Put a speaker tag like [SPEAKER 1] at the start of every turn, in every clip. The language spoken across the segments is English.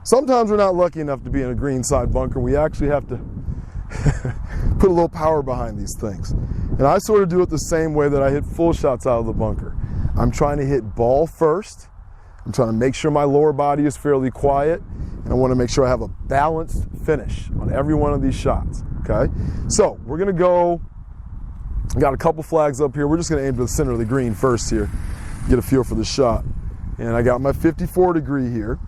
[SPEAKER 1] sometimes we're not lucky enough to be in a greenside bunker. We actually have to put a little power behind these things. And I sort of do it the same way that I hit full shots out of the bunker. I'm trying to hit ball first. I'm trying to make sure my lower body is fairly quiet, and I want to make sure I have a balanced finish on every one of these shots, okay? So we're gonna go, got a couple flags up here. We're just gonna aim to the center of the green first here, get a feel for the shot. And I got my 54 degree here.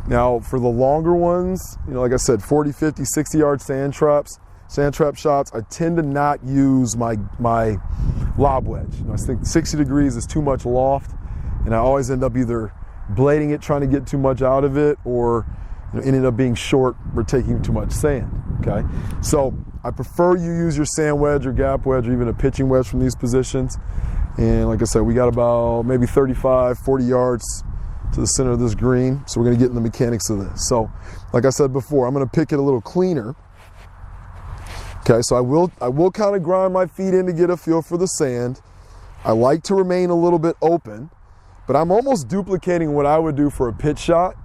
[SPEAKER 1] Now for the longer ones, you know, like I said, 40, 50, 60 yard sand trap shots, I tend to not use my lob wedge. You know, I think 60 degrees is too much loft, and I always end up either blading it, trying to get too much out of it, or ended up being short or taking too much sand, okay? So I prefer you use your sand wedge or gap wedge or even a pitching wedge from these positions. And like I said, we got about maybe 35, 40 yards to the center of this green. So we're gonna get in the mechanics of this. So like I said before, I'm gonna pick it a little cleaner. Okay, so I will kind of grind my feet in to get a feel for the sand. I like to remain a little bit open, but I'm almost duplicating what I would do for a pitch shot,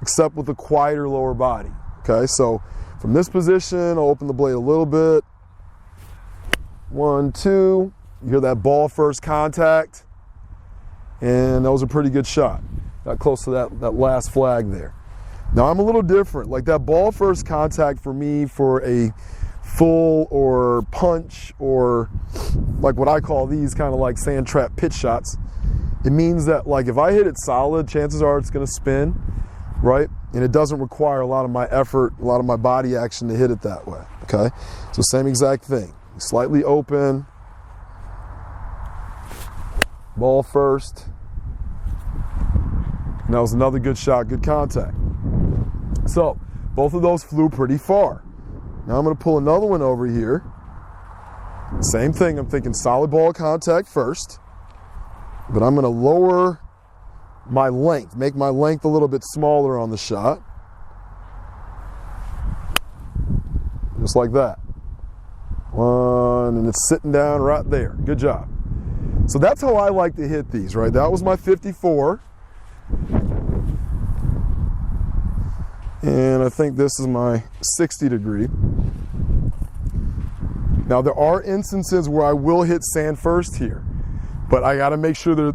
[SPEAKER 1] except with a quieter lower body. Okay, so from this position, I'll open the blade a little bit. 1, 2, you hear that ball first contact, and that was a pretty good shot. Got close to that last flag there. Now I'm a little different. Like that ball first contact for me for a full or punch, or like what I call these kind of like sand trap pitch shots, it means that like if I hit it solid, chances are it's gonna spin, right? And it doesn't require a lot of my effort, a lot of my body action to hit it that way, okay? So same exact thing, slightly open, ball first. And that was another good shot, good contact. So both of those flew pretty far. Now I'm gonna pull another one over here. Same thing, I'm thinking solid ball contact first, but I'm gonna lower my length, make my length a little bit smaller on the shot. Just like that. One, and it's sitting down right there. Good job. So that's how I like to hit these, right? That was my 54. And I think this is my 60 degree. Now there are instances where I will hit sand first here, but I gotta make sure there's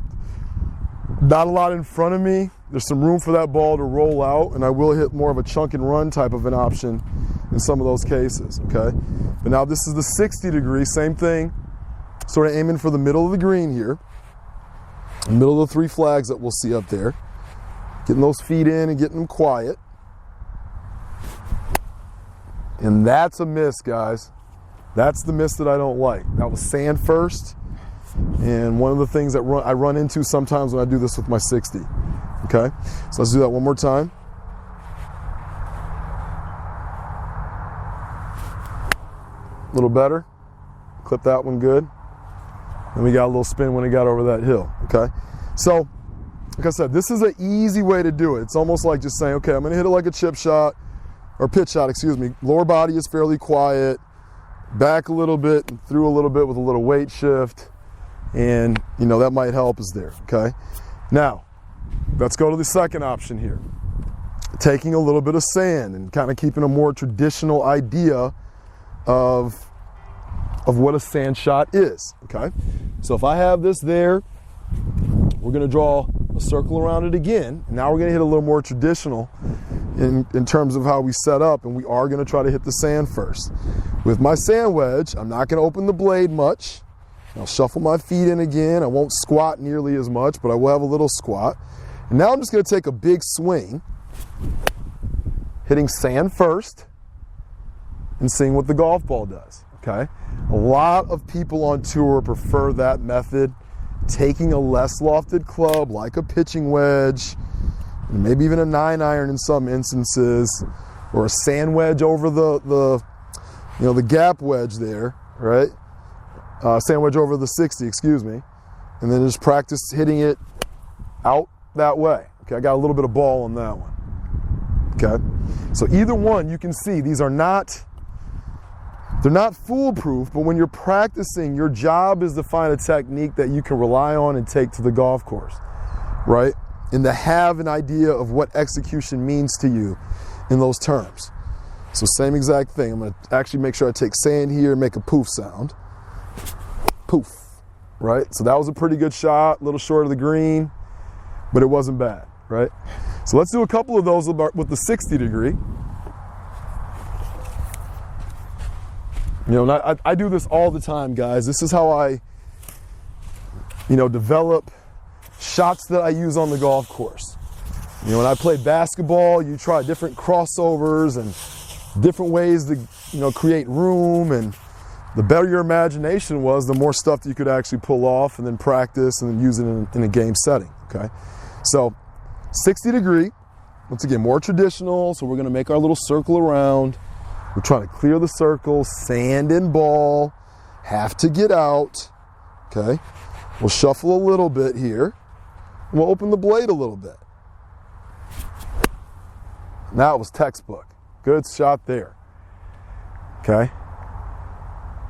[SPEAKER 1] not a lot in front of me. There's some room for that ball to roll out, and I will hit more of a chunk and run type of an option in some of those cases, okay? But now this is the 60 degree, same thing. Sort of aiming for the middle of the green here, the middle of the 3 flags that we'll see up there. Getting those feet in and getting them quiet. And that's a miss, guys. That's the miss that I don't like. That was sand first, and one of the things that I run into sometimes when I do this with my 60. Okay, so let's do that one more time. A little better. Clip that one good. And we got a little spin when it got over that hill. Okay, so like I said, this is an easy way to do it. It's almost like just saying, okay, I'm gonna hit it like a chip shot, or pitch shot, excuse me. Lower body is fairly quiet, back a little bit, and through a little bit with a little weight shift, and you know, that might help us there, okay? Now, let's go to the second option here. Taking a little bit of sand and kind of keeping a more traditional idea of what a sand shot is, okay? So if I have this there, we're gonna draw a circle around it again, and now we're gonna hit a little more traditional in terms of how we set up, and we are gonna try to hit the sand first. With my sand wedge, I'm not gonna open the blade much. I'll shuffle my feet in again. I won't squat nearly as much, but I will have a little squat. And now I'm just gonna take a big swing, hitting sand first, and seeing what the golf ball does, okay? A lot of people on tour prefer that method, taking a less lofted club, like a pitching wedge, maybe even a 9-iron in some instances, or a sand wedge over the gap wedge there, right? Sand wedge over the 60, excuse me, and then just practice hitting it out that way. Okay, I got a little bit of ball on that one. Okay, so either one, you can see these are they're not foolproof, but when you're practicing, your job is to find a technique that you can rely on and take to the golf course, right? and to have an idea of what execution means to you in those terms. So same exact thing. I'm going to actually make sure I take sand here and make a poof sound. Poof, right? So that was a pretty good shot, a little short of the green, but it wasn't bad, right? So let's do a couple of those with the 60 degree. You know, I do this all the time, guys. This is how I, you know, develop shots that I use on the golf course. You know, when I play basketball, you try different crossovers and different ways to, you know, create room, and the better your imagination was, the more stuff that you could actually pull off and then practice and then use it in a game setting, okay? So 60 degree, once again, more traditional, so we're gonna make our little circle around. We're trying to clear the circle, sand and ball, have to get out, okay? We'll shuffle a little bit here, and we'll open the blade a little bit. Now it was textbook. Good shot there, okay?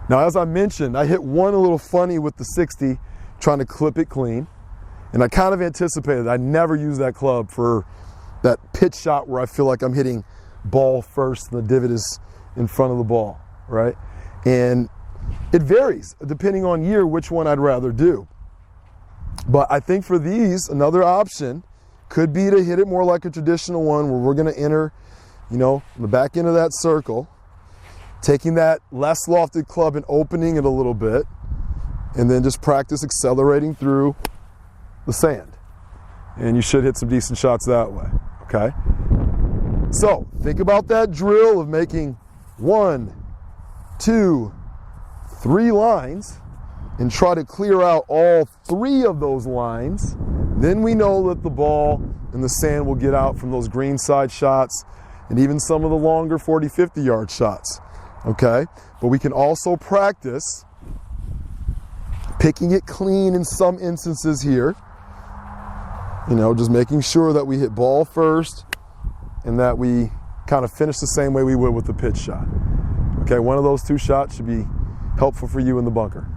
[SPEAKER 1] Now, as I mentioned, I hit one a little funny with the 60, trying to clip it clean, and I kind of anticipated I never use that club for that pitch shot where I feel like I'm hitting ball first and the divot is in front of the ball, right? And it varies depending on year which one I'd rather do. But I think for these, another option could be to hit it more like a traditional one where we're gonna enter, you know, the back end of that circle, taking that less lofted club and opening it a little bit, and then just practice accelerating through the sand. And you should hit some decent shots that way, okay? So think about that drill of making 1, 2, 3 lines and try to clear out all 3 of those lines. Then we know that the ball and the sand will get out from those green side shots and even some of the longer 40, 50 yard shots, okay? But we can also practice picking it clean in some instances here. You know, just making sure that we hit ball first and that we kind of finish the same way we would with the pitch shot. Okay, one of those 2 shots should be helpful for you in the bunker.